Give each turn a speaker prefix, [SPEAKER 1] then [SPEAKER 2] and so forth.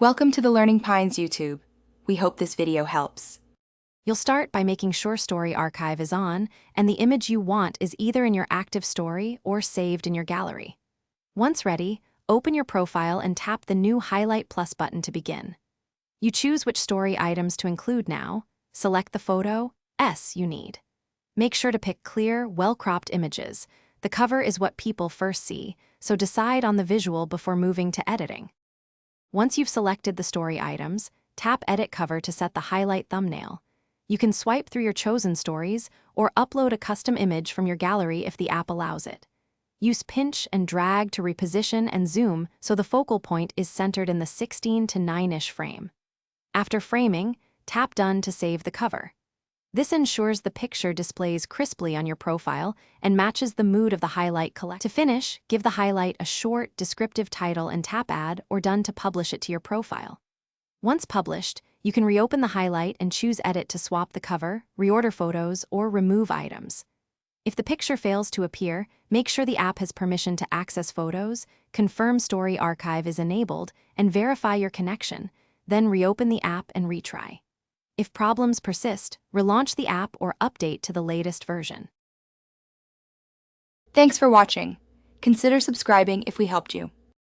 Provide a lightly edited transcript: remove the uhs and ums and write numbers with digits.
[SPEAKER 1] Welcome to the Learning Pines YouTube. We hope this video helps.
[SPEAKER 2] You'll start by making sure Story Archive is on and the image you want is either in your active story or saved in your gallery. Once ready, open your profile and tap the new Highlight Plus button to begin. You choose which story items to include now, select the photo you need. Make sure to pick clear, well-cropped images. The cover is what people first see, so decide on the visual before moving to editing. Once you've selected the story items, tap Edit Cover to set the highlight thumbnail. You can swipe through your chosen stories or upload a custom image from your gallery if the app allows it. Use pinch and drag to reposition and zoom so the focal point is centered in the 16 to 9-ish frame. After framing, tap Done to save the cover. This ensures the picture displays crisply on your profile and matches the mood of the highlight collection. To finish, give the highlight a short, descriptive title and tap Add or Done to publish it to your profile. Once published, you can reopen the highlight and choose Edit to swap the cover, reorder photos, or remove items. If the picture fails to appear, make sure the app has permission to access photos, confirm Story Archive is enabled, and verify your connection. Then reopen the app and retry. If problems persist, relaunch the app or update to the latest version.
[SPEAKER 1] Thanks for watching. Consider subscribing if we helped you.